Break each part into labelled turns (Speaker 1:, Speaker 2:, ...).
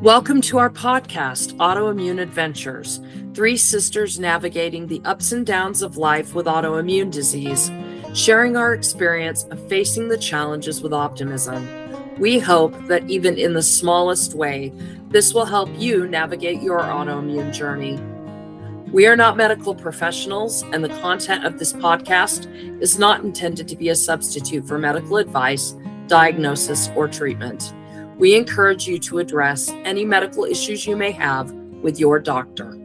Speaker 1: Welcome to our podcast, Autoimmune Adventures, three sisters navigating the ups and downs of life with autoimmune disease, sharing our experience of facing the challenges with optimism. We hope that even in the smallest way, this will help you navigate your autoimmune journey. We are not medical professionals, and the content of this podcast is not intended to be a substitute for medical advice, diagnosis, or treatment. We encourage you to address any medical issues you may have with your doctor.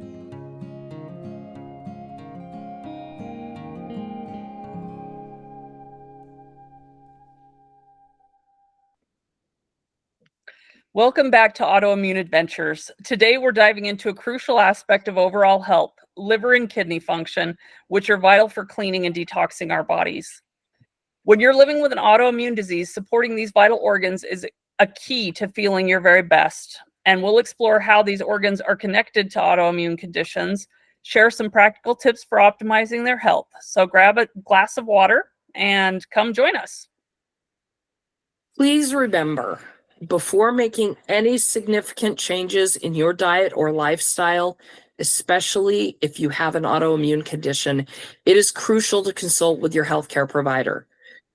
Speaker 2: Welcome back to Autoimmune Adventures. Today we're diving into a crucial aspect of overall health, liver and kidney function, which are vital for cleaning and detoxing our bodies. When you're living with an autoimmune disease, supporting these vital organs is a key to feeling your very best. And we'll explore how these organs are connected to autoimmune conditions, share some practical tips for optimizing their health. So grab a glass of water and come join us.
Speaker 1: Please remember, before making any significant changes in your diet or lifestyle, especially if you have an autoimmune condition, it is crucial to consult with your healthcare provider.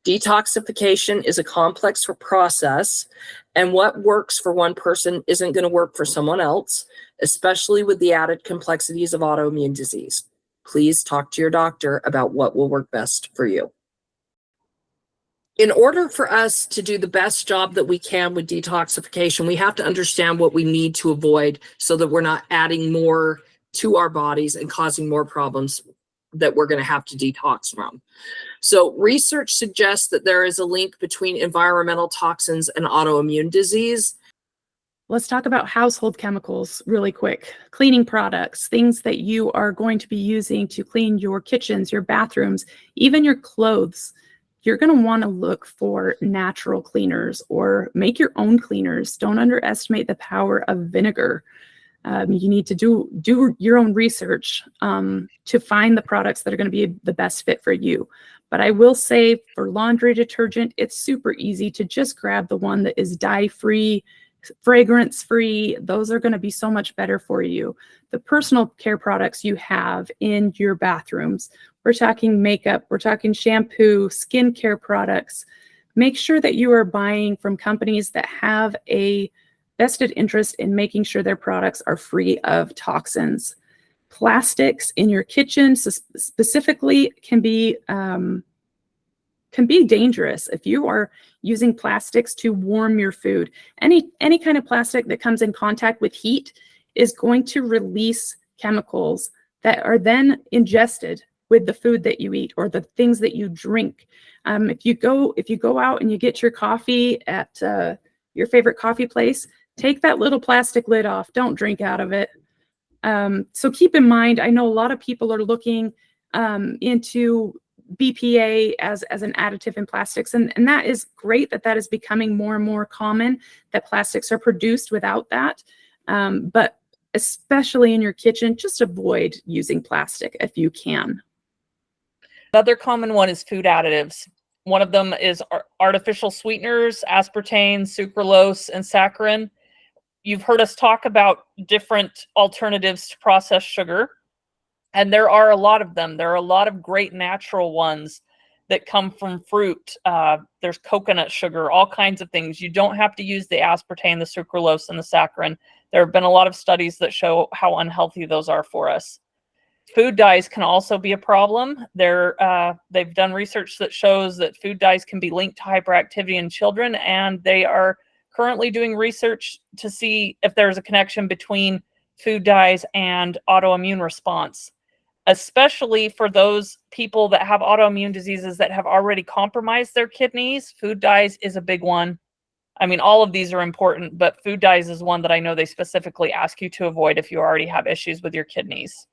Speaker 1: Detoxification is a complex process, and what works for one person isn't going to work for someone else, especially with the added complexities of autoimmune disease. Please talk to your doctor about what will work best for you. In order for us to do the best job that we can with detoxification, we have to understand what we need to avoid so that we're not adding more to our bodies and causing more problems that we're going to have to detox from. So research suggests that there is a link between environmental toxins and autoimmune disease.
Speaker 3: Let's talk about household chemicals really quick. Cleaning products, things that you are going to be using to clean your kitchens, your bathrooms, even your clothes. You're going to want to look for natural cleaners or make your own cleaners. Don't underestimate the power of vinegar. You need to do your own research to find the products that are going to be the best fit for you. But I will say for laundry detergent, it's super easy to just grab the one that is dye-free, fragrance-free. Those are going to be so much better for you. The personal care products you have in your bathrooms, we're talking makeup, we're talking shampoo, skincare products. Make sure that you are buying from companies that have a vested interest in making sure their products are free of toxins. Plastics in your kitchen specifically can be dangerous if you are using plastics to warm your food. Any kind of plastic that comes in contact with heat is going to release chemicals that are then ingested with the food that you eat or the things that you drink. If you go out and you get your coffee at your favorite coffee place, take that little plastic lid off. Don't drink out of it. So keep in mind, I know a lot of people are looking into BPA as an additive in plastics, and that is great that is becoming more and more common, that plastics are produced without that. But especially in your kitchen, just avoid using plastic if you can.
Speaker 2: Another common one is food additives. One of them is artificial sweeteners, aspartame, sucralose, and saccharin. You've heard us talk about different alternatives to processed sugar, and there are a lot of them. There are a lot of great natural ones that come from fruit. There's coconut sugar, all kinds of things. You don't have to use the aspartame, the sucralose, and the saccharin. There have been a lot of studies that show how unhealthy those are for us. Food dyes can also be a problem. They've done research that shows that food dyes can be linked to hyperactivity in children, and they are currently doing research to see if there's a connection between food dyes and autoimmune response, especially for those people that have autoimmune diseases that have already compromised their kidneys. Food dyes is a big one. I mean, all of these are important, but food dyes is one that I know they specifically ask you to avoid if you already have issues with your kidneys.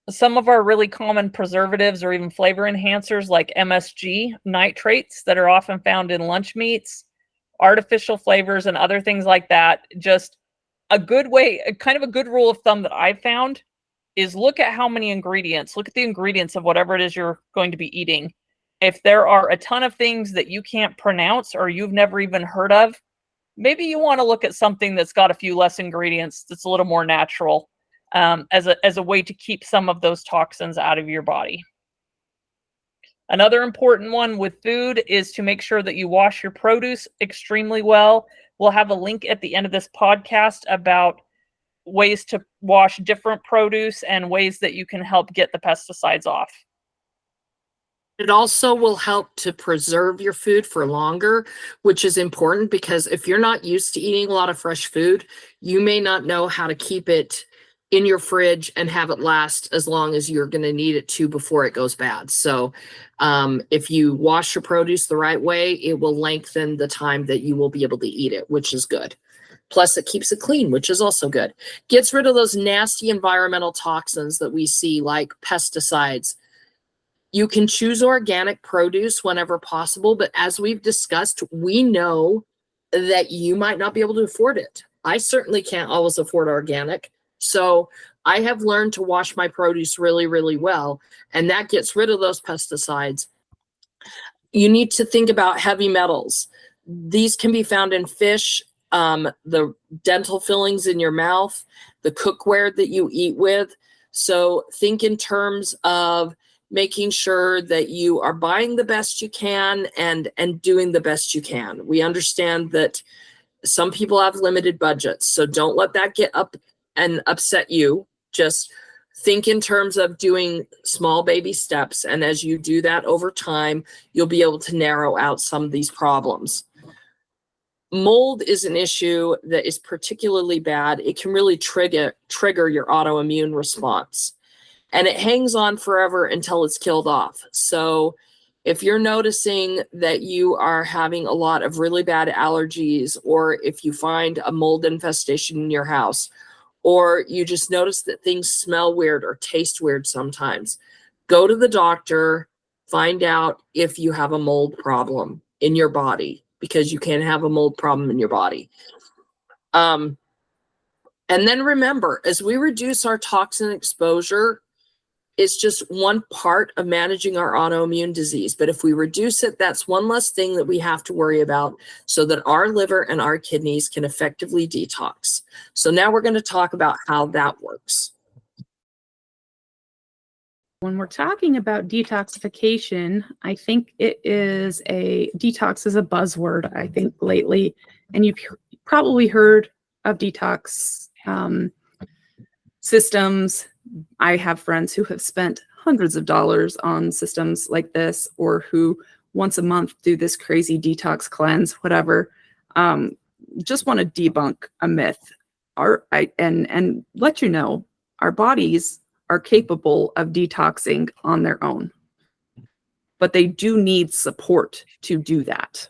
Speaker 2: Some of our really common preservatives or even flavor enhancers like MSG, nitrates that are often found in lunch meats, artificial flavors, and other things like that. Just a good way, kind of a good rule of thumb that I've found is look at how many ingredients, look at the ingredients of whatever it is you're going to be eating. If there are a ton of things that you can't pronounce or you've never even heard of, maybe you want to look at something that's got a few less ingredients, that's a little more natural, as a way to keep some of those toxins out of your body. Another important one with food is to make sure that you wash your produce extremely well. We'll have a link at the end of this podcast about ways to wash different produce and ways that you can help get the pesticides off.
Speaker 1: It also will help to preserve your food for longer, which is important because if you're not used to eating a lot of fresh food, you may not know how to keep it in your fridge and have it last as long as you're going to need it to before it goes bad. So if you wash your produce the right way, it will lengthen the time that you will be able to eat it, which is good. Plus it keeps it clean, which is also good. Gets rid of those nasty environmental toxins that we see, like pesticides. You can choose organic produce whenever possible, but as we've discussed, we know that you might not be able to afford it. I certainly can't always afford organic. So I have learned to wash my produce really, really well, and that gets rid of those pesticides. You need to think about heavy metals. These can be found in fish, the dental fillings in your mouth, the cookware that you eat with. So think in terms of making sure that you are buying the best you can and doing the best you can. We understand that some people have limited budgets, so don't let that get up and upset you. Just think in terms of doing small baby steps, and as you do that over time, you'll be able to narrow out some of these problems. Mold is an issue that is particularly bad. It can really trigger your autoimmune response, and it hangs on forever until it's killed off. So if you're noticing that you are having a lot of really bad allergies, or if you find a mold infestation in your house, or you just notice that things smell weird or taste weird sometimes, go to the doctor, find out if you have a mold problem in your body, because you can have a mold problem in your body. And then remember, as we reduce our toxin exposure, it's just one part of managing our autoimmune disease. But if we reduce it, that's one less thing that we have to worry about, so that our liver and our kidneys can effectively detox. So now we're going to talk about how that works.
Speaker 3: When we're talking about detoxification, I think detox is a buzzword, I think, lately. And you've probably heard of detox systems. I have friends who have spent hundreds of dollars on systems like this, or who once a month do this crazy detox cleanse, whatever. Just want to debunk a myth and let you know our bodies are capable of detoxing on their own, but they do need support to do that,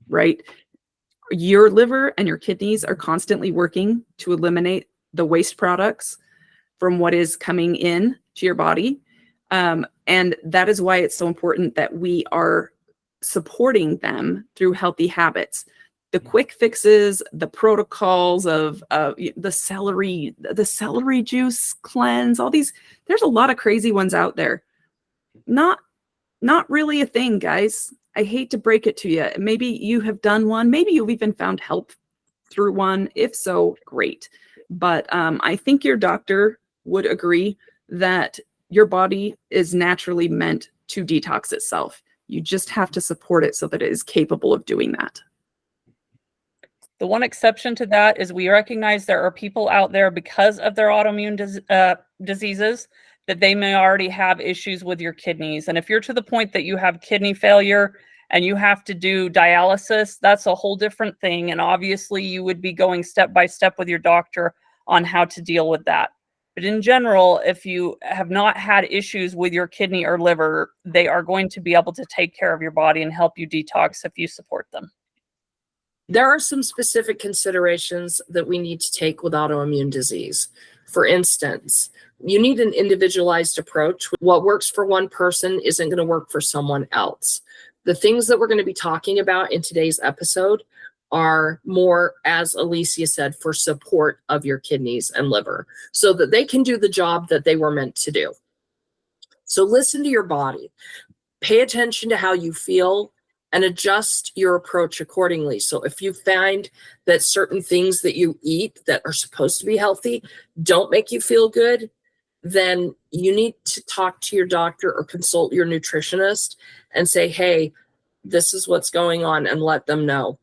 Speaker 3: right? Your liver and your kidneys are constantly working to eliminate the waste products from what is coming in to your body. And that is why it's so important that we are supporting them through healthy habits. The quick fixes, the protocols of the celery juice cleanse, all these, there's a lot of crazy ones out there. Not really a thing, guys. I hate to break it to you. Maybe you have done one. Maybe you've even found help through one. If so, great. But I think your doctor would agree that your body is naturally meant to detox itself. You just have to support it so that it is capable of doing that.
Speaker 2: The one exception to that is we recognize there are people out there, because of their autoimmune diseases, that they may already have issues with your kidneys. And if you're to the point that you have kidney failure and you have to do dialysis, that's a whole different thing. And obviously you would be going step by step with your doctor on how to deal with that. But in general, if you have not had issues with your kidney or liver, they are going to be able to take care of your body and help you detox if you support them.
Speaker 1: There are some specific considerations that we need to take with autoimmune disease. For instance, you need an individualized approach. What works for one person isn't going to work for someone else. The things that we're going to be talking about in today's episode are more, as Alysia said, for support of your kidneys and liver, so that they can do the job that they were meant to do. So listen to your body. Pay attention to how you feel and adjust your approach accordingly. So if you find that certain things that you eat that are supposed to be healthy don't make you feel good, then you need to talk to your doctor or consult your nutritionist and say, hey, this is what's going on, and let them know.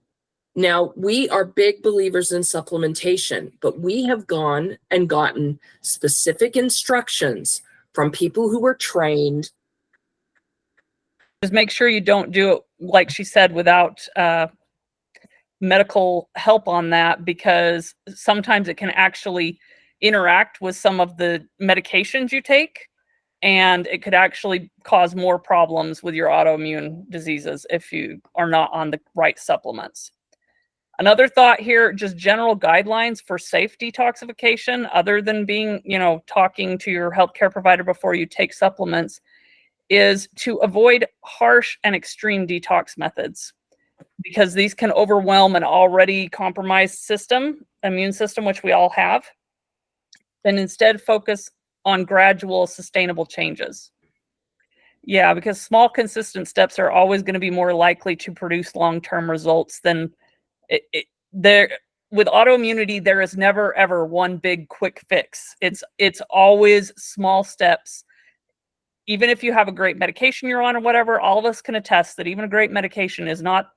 Speaker 1: Now, we are big believers in supplementation, but we have gone and gotten specific instructions from people who were trained.
Speaker 2: Just make sure you don't do it, like she said, without medical help on that, because sometimes it can actually interact with some of the medications you take, and it could actually cause more problems with your autoimmune diseases if you are not on the right supplements. Another thought here, just general guidelines for safe detoxification, other than being, talking to your healthcare provider before you take supplements, is to avoid harsh and extreme detox methods, because these can overwhelm an already compromised immune system, which we all have, and instead focus on gradual, sustainable changes. Yeah, because small, consistent steps are always going to be more likely to produce long-term results than there. With autoimmunity, there is never ever one big quick fix. It's always small steps. Even if you have a great medication you're on or whatever, all of us can attest that even a great medication is not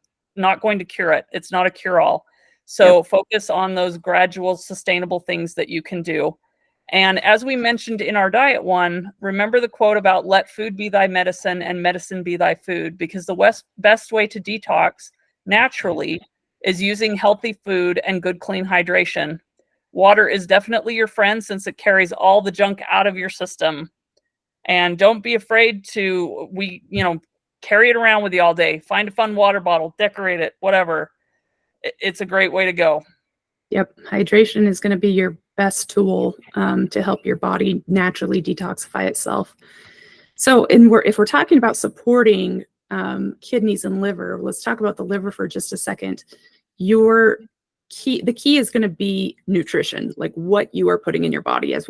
Speaker 2: going to cure it. It's not a cure-all. So focus on those gradual, sustainable things that you can do. And as we mentioned in our diet one, remember the quote about let food be thy medicine and medicine be thy food, because the best way to detox naturally is using healthy food and good, clean hydration. Water is definitely your friend, since it carries all the junk out of your system. And don't be afraid to, carry it around with you all day. Find a fun water bottle, decorate it, whatever. It's a great way to go.
Speaker 3: Yep. Hydration is going to be your best tool to help your body naturally detoxify itself. So, if we're talking about supporting kidneys and liver, let's talk about the liver for just a second. The key is going to be nutrition, like what you are putting in your body. As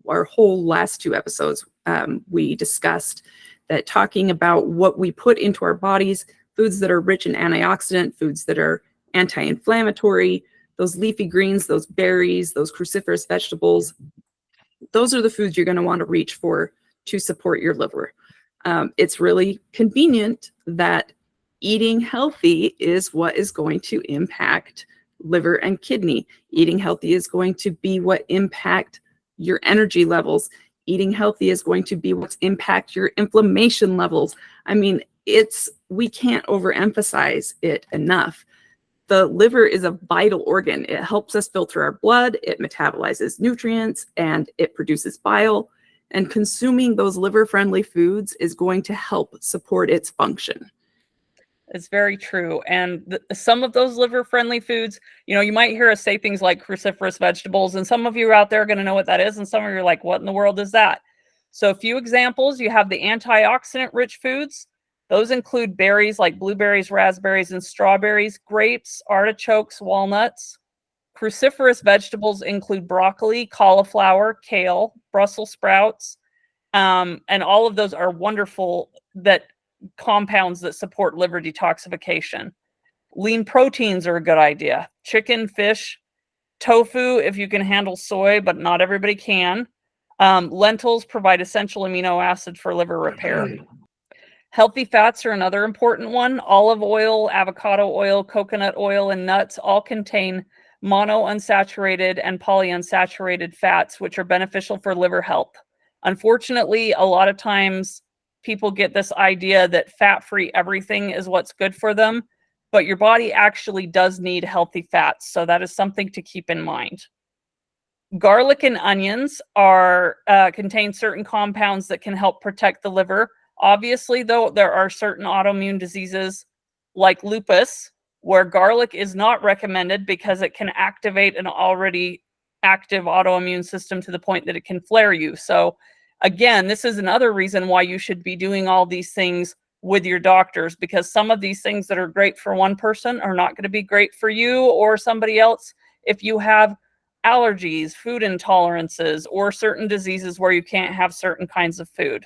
Speaker 3: our whole last 2 episodes, we discussed that, talking about what we put into our bodies, foods that are rich in antioxidant, foods that are anti-inflammatory, those leafy greens, those berries, those cruciferous vegetables, those are the foods you're going to want to reach for to support your liver. It's really convenient that eating healthy is what is going to impact liver and kidney. Eating healthy is going to be what impact your energy levels. Eating healthy is going to be what's impact your inflammation levels. I mean, we can't overemphasize it enough. The liver is a vital organ. It helps us filter our blood, it metabolizes nutrients, and it produces bile. And consuming those liver-friendly foods is going to help support its function.
Speaker 2: It's very true. And some of those liver-friendly foods, you might hear us say things like cruciferous vegetables, and some of you out there are going to know what that is, and some of you are like, what in the world is that? So a few examples: you have the antioxidant-rich foods. Those include berries like blueberries, raspberries, and strawberries, grapes, artichokes, walnuts. Cruciferous vegetables include broccoli, cauliflower, kale, Brussels sprouts, and all of those are wonderful compounds that support liver detoxification. Lean proteins are a good idea. Chicken, fish, tofu, if you can handle soy, but not everybody can. Lentils provide essential amino acid for liver repair. Healthy fats are another important one. Olive oil, avocado oil, coconut oil, and nuts all contain monounsaturated and polyunsaturated fats, which are beneficial for liver health. Unfortunately, a lot of times people get this idea that fat-free everything is what's good for them, but your body actually does need healthy fats, so that is something to keep in mind. Garlic and onions contain certain compounds that can help protect the liver. Obviously, though, there are certain autoimmune diseases like lupus where garlic is not recommended because it can activate an already active autoimmune system to the point that it can flare you. So again, this is another reason why you should be doing all these things with your doctors, because some of these things that are great for one person are not going to be great for you or somebody else if you have allergies, food intolerances, or certain diseases where you can't have certain kinds of food.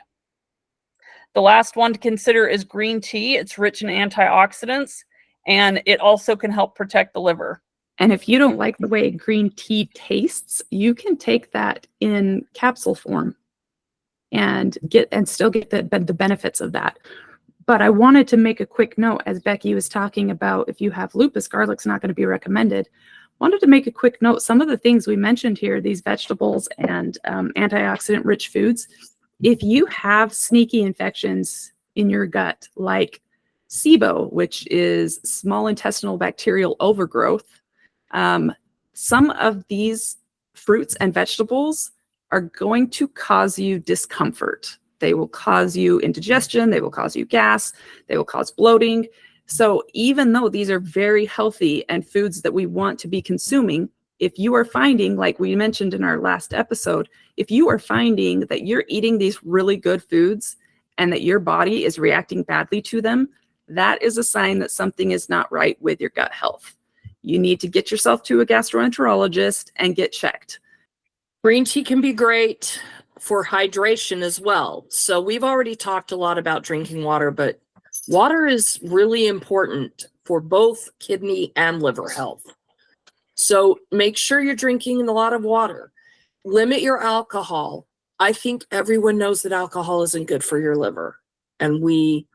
Speaker 2: The last one to consider is green tea. It's rich in antioxidants, and it also can help protect the liver.
Speaker 3: And if you don't like the way green tea tastes, you can take that in capsule form and still get the benefits of that. But I wanted to make a quick note, as Becky was talking about, if you have lupus, garlic's not going to be recommended. Wanted to make a quick note. Some of the things we mentioned here, these vegetables and antioxidant rich foods, if you have sneaky infections in your gut, like SIBO, which is small intestinal bacterial overgrowth, some of these fruits and vegetables are going to cause you discomfort. They will cause you indigestion, they will cause you gas, they will cause bloating. So even though these are very healthy and foods that we want to be consuming, if you are finding, like we mentioned in our last episode, if you are finding that you're eating these really good foods and that your body is reacting badly to them, that is a sign that something is not right with your gut health. You need to get yourself to a gastroenterologist and get checked.
Speaker 1: Green tea can be great for hydration as well. So we've already talked a lot about drinking water, but water is really important for both kidney and liver health. So make sure you're drinking a lot of water. Limit your alcohol. I think everyone knows that alcohol isn't good for your liver. And we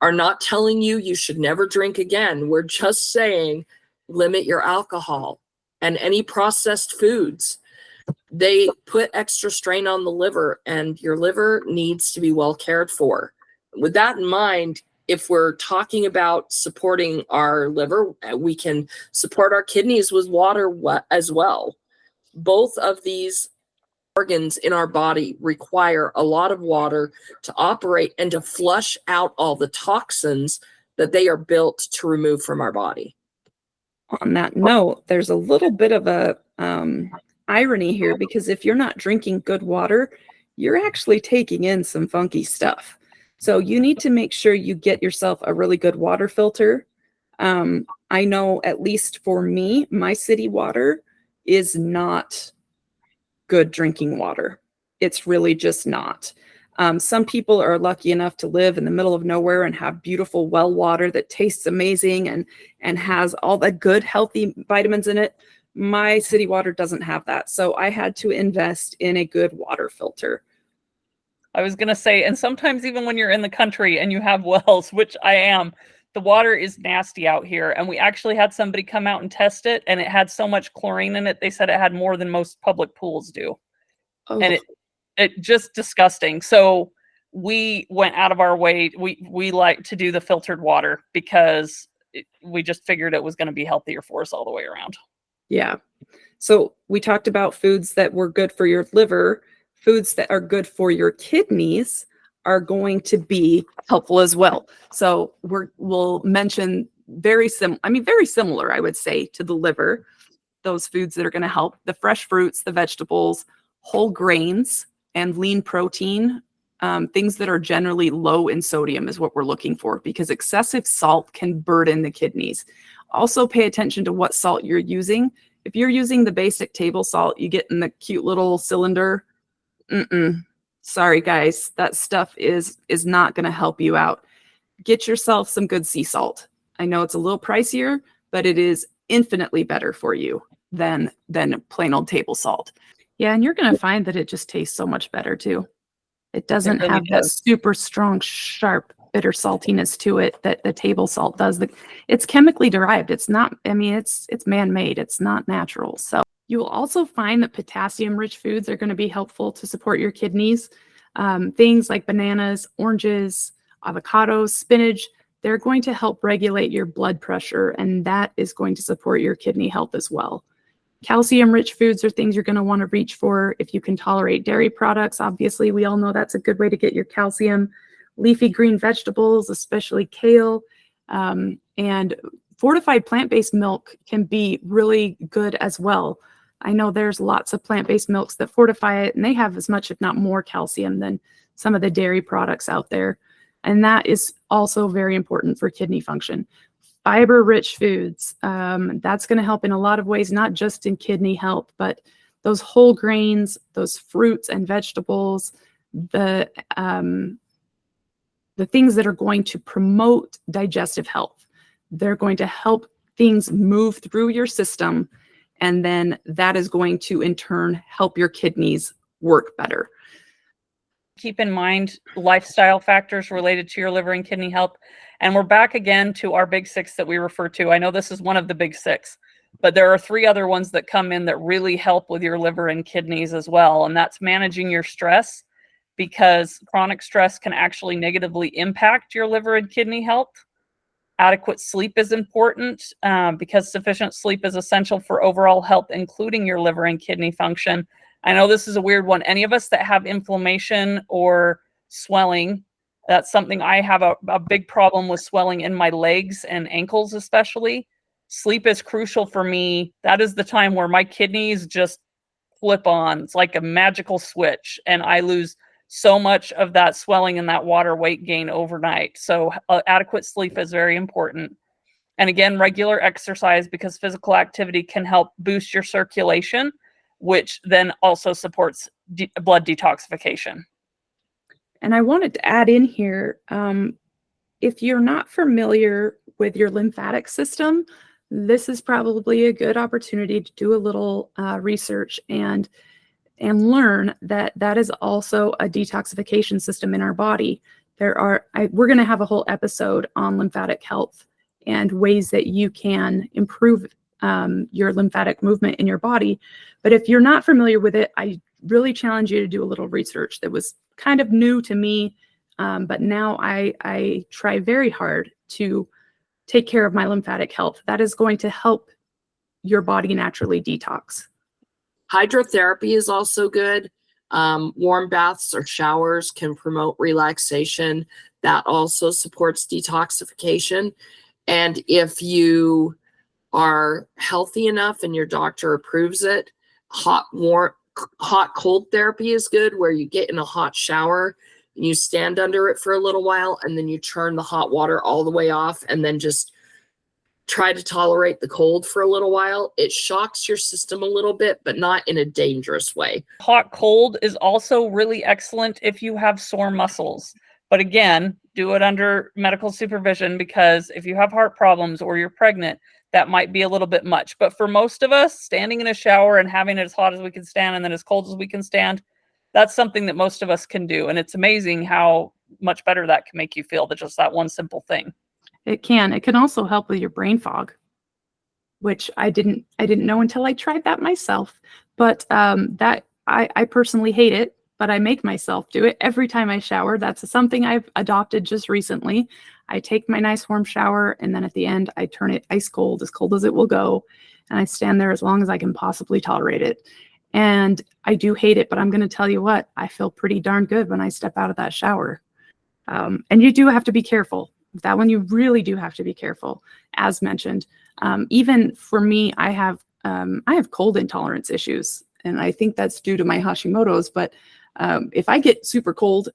Speaker 1: are not telling you you should never drink again. We're just saying limit your alcohol and any processed foods. They put extra strain on the liver, and your liver needs to be well cared for. With that in mind, if we're talking about supporting our liver, we can support our kidneys with water as well. Both of these organs in our body require a lot of water to operate and to flush out all the toxins that they are built to remove from our body.
Speaker 3: On that note, there's a little bit of a irony here, because if you're not drinking good water, you're actually taking in some funky stuff. So you need to make sure you get yourself a really good water filter. I know, at least for me, my city water is not good drinking water. It's really just not. Some people are lucky enough to live in the middle of nowhere and have beautiful well water that tastes amazing and has all the good, healthy vitamins in it. My city water doesn't have that. So I had to invest in a good water filter.
Speaker 2: I was going to say, and sometimes even when you're in the country and you have wells, which I am, the water is nasty out here. And we actually had somebody come out and test it, and it had so much chlorine in it. They said it had more than most public pools do.
Speaker 3: Oh.
Speaker 2: And it just disgusting. So we went out of our way. We like to do the filtered water because we just figured it was going to be healthier for us all the way around.
Speaker 3: Yeah. So we talked about foods that were good for your liver. Foods that are good for your kidneys are going to be helpful as well. So we'll mention very similar, I would say, to the liver, those foods that are going to help: the fresh fruits, the vegetables, whole grains, and lean protein. Things that are generally low in sodium is what we're looking for, because excessive salt can burden the kidneys. Also pay attention to what salt you're using. If you're using the basic table salt you get in the cute little cylinder, sorry guys, that stuff is not going to help you out. Get yourself some good sea salt. I know it's a little pricier, but it is infinitely better for you than plain old table salt. Yeah, and you're going to find that it just tastes so much better too. It doesn't
Speaker 2: really
Speaker 3: have that
Speaker 2: does.
Speaker 3: super strong, sharp, bitter saltiness to it that the table salt does. It's chemically derived. It's not, it's man-made. It's not natural. So you will also find that potassium-rich foods are going to be helpful to support your kidneys. Things like bananas, oranges, avocados, spinach, they're going to help regulate your blood pressure, and that is going to support your kidney health as well. Calcium-rich foods are things you're going to want to reach for if you can tolerate dairy products. Obviously, we all know that's a good way to get your calcium. Leafy green vegetables, especially kale, and fortified plant-based milk can be really good as well. I know there's lots of plant-based milks that fortify it, and they have as much, if not more, calcium than some of the dairy products out there. And that is also very important for kidney function. Fiber-rich foods, that's going to help in a lot of ways, not just in kidney health, but those whole grains, those fruits and vegetables, the the things that are going to promote digestive health. They're going to help things move through your system, and then that is going to in turn help your kidneys work better.
Speaker 2: Keep in mind lifestyle factors related to your liver and kidney health. And we're back again to our big six that we refer to. I know this is one of the big six, but there are 3 other ones that come in that really help with your liver and kidneys as well. And that's managing your stress, because chronic stress can actually negatively impact your liver and kidney health. Adequate sleep is important because sufficient sleep is essential for overall health, including your liver and kidney function. I know this is a weird one. Any of us that have inflammation or swelling, that's something I have a big problem with, swelling in my legs and ankles especially. Sleep is crucial for me. That is the time where my kidneys just flip on. It's like a magical switch, and I lose so much of that swelling and that water weight gain overnight. So adequate sleep is very important. And again, regular exercise, because physical activity can help boost your circulation, which then also supports blood detoxification.
Speaker 3: And I wanted to add in here, if you're not familiar with your lymphatic system, this is probably a good opportunity to do a little research and learn that that is also a detoxification system in our body. We're going to have a whole episode on lymphatic health and ways that you can improve your lymphatic movement in your body. But if you're not familiar with it, I really challenge you to do a little research. That was kind of new to me, but now I try very hard to take care of my lymphatic health. That is going to help your body naturally detox.
Speaker 1: Hydrotherapy is also good. Warm baths or showers can promote relaxation. That also supports detoxification. And if you are healthy enough and your doctor approves it, hot cold therapy is good, where you get in a hot shower and you stand under it for a little while, and then you turn the hot water all the way off, and then just try to tolerate the cold for a little while. It shocks your system a little bit, but not in a dangerous way.
Speaker 2: Hot cold is also really excellent if you have sore muscles. But again, do it under medical supervision, because if you have heart problems or you're pregnant, that might be a little bit much. But for most of us, standing in a shower and having it as hot as we can stand and then as cold as we can stand, that's something that most of us can do. And it's amazing how much better that can make you feel, that just that one simple thing.
Speaker 3: It can. It can also help with your brain fog, which I didn't know until I tried that myself. But that I personally hate it, but I make myself do it every time I shower. That's something I've adopted just recently. I take my nice warm shower, and then at the end, I turn it ice cold, as cold as it will go. And I stand there as long as I can possibly tolerate it. And I do hate it, but I'm going to tell you what, I feel pretty darn good when I step out of that shower. And you do have to be careful. That one, you really do have to be careful. As mentioned, even for me, I have cold intolerance issues, and I think that's due to my Hashimoto's. But if I get super cold,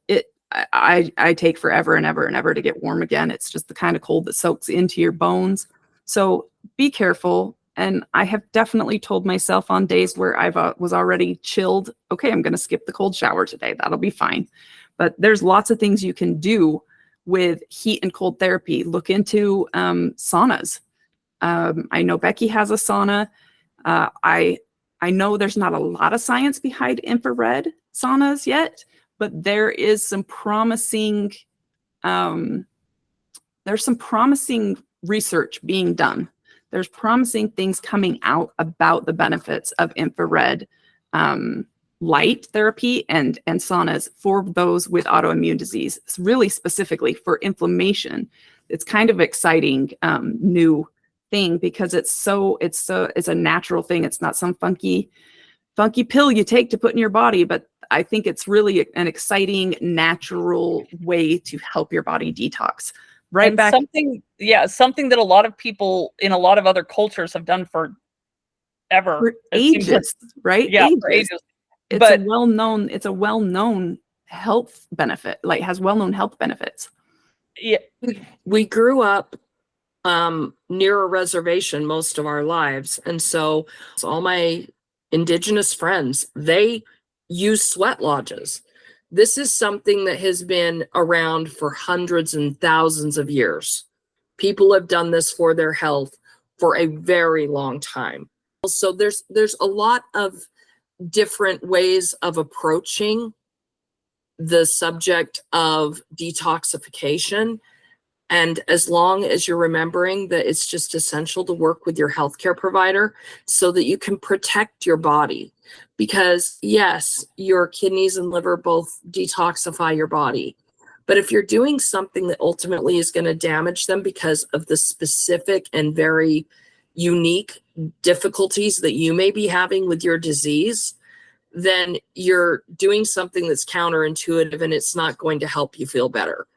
Speaker 3: I take forever and ever and ever to get warm again. It's just the kind of cold that soaks into your bones. So be careful. And I have definitely told myself on days where I was already chilled, okay, I'm going to skip the cold shower today. That'll be fine. But there's lots of things you can do with heat and cold therapy. Look into saunas. I know Becky has a sauna. I know there's not a lot of science behind infrared saunas yet, but there is some promising research being done. There's promising things coming out about the benefits of infrared light therapy and saunas for those with autoimmune disease. It's really specifically for inflammation. It's kind of exciting new thing, because it's a natural thing. It's not some funky pill you take to put in your body, but I think it's really an exciting natural way to help your body detox. Right
Speaker 2: and
Speaker 3: back.
Speaker 2: Something that a lot of people in a lot of other cultures have done for
Speaker 3: ages, right?
Speaker 2: Yeah,
Speaker 3: ages.
Speaker 2: For ages.
Speaker 3: It's a well-known health benefit, like has well-known health benefits.
Speaker 2: Yeah.
Speaker 1: We grew up near a reservation most of our lives. And so all my indigenous friends, they use sweat lodges. This is something that has been around for hundreds and thousands of years. People have done this for their health for a very long time. So there's a lot of different ways of approaching the subject of detoxification. And as long as you're remembering that it's just essential to work with your healthcare provider so that you can protect your body. Because yes, your kidneys and liver both detoxify your body. But if you're doing something that ultimately is going to damage them because of the specific and very unique difficulties that you may be having with your disease, then you're doing something that's counterintuitive and it's not going to help you feel better.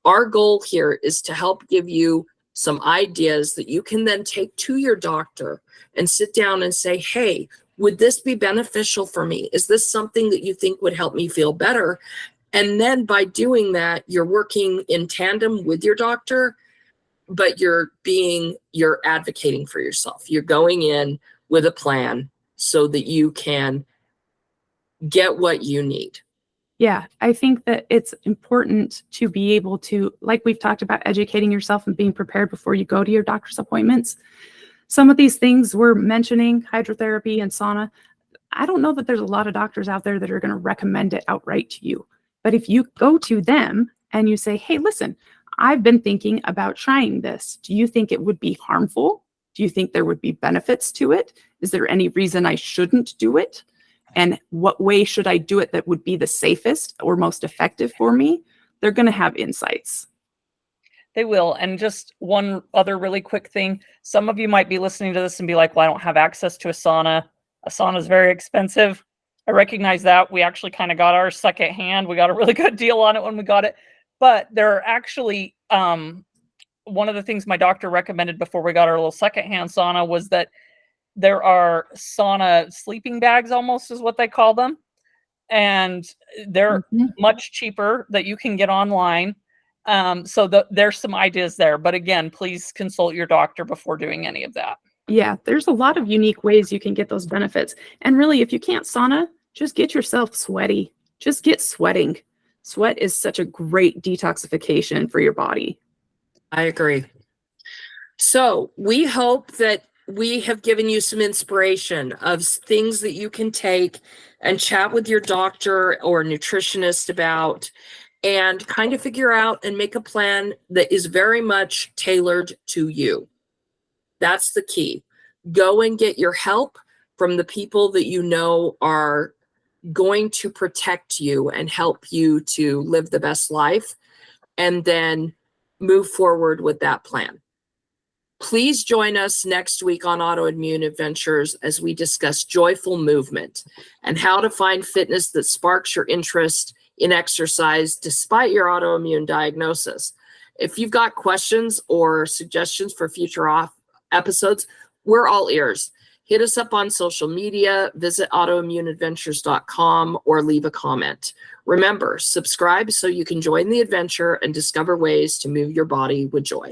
Speaker 1: Our goal here is to help give you some ideas that you can then take to your doctor and sit down and say, hey, would this be beneficial for me? Is this something that you think would help me feel better? And then by doing that, you're working in tandem with your doctor, but you're advocating for yourself. You're going in with a plan so that you can get what you need.
Speaker 3: Yeah, I think that it's important to be able to, like we've talked about, educating yourself and being prepared before you go to your doctor's appointments. Some of these things we're mentioning, hydrotherapy and sauna, I don't know that there's a lot of doctors out there that are going to recommend it outright to you. But if you go to them and you say, hey, listen, I've been thinking about trying this. Do you think it would be harmful? Do you think there would be benefits to it? Is there any reason I shouldn't do it? And what way should I do it that would be the safest or most effective for me? They're going to have insights.
Speaker 2: They will. And just one other really quick thing. Some of you might be listening to this and be like, well, I don't have access to a sauna. A sauna is very expensive. I recognize that. We actually kind of got ours secondhand. We got a really good deal on it when we got it. But there are actually, one of the things my doctor recommended before we got our little secondhand sauna was that there are sauna sleeping bags, almost is what they call them. And they're much cheaper that you can get online. So there's some ideas there. But again, please consult your doctor before doing any of that.
Speaker 3: Yeah, there's a lot of unique ways you can get those benefits. And really, if you can't sauna, just get yourself sweaty. Just get sweating. Sweat is such a great detoxification for your body.
Speaker 1: I agree. So we hope that we have given you some inspiration of things that you can take and chat with your doctor or nutritionist about and kind of figure out and make a plan that is very much tailored to you. That's the key. Go and get your help from the people that you know are going to protect you and help you to live the best life, and then move forward with that plan. Please join us next week on Autoimmune Adventures as we discuss joyful movement and how to find fitness that sparks your interest in exercise despite your autoimmune diagnosis. If you've got questions or suggestions for future episodes, we're all ears. Hit us up on social media, visit autoimmuneadventures.com, or leave a comment. Remember, subscribe so you can join the adventure and discover ways to move your body with joy.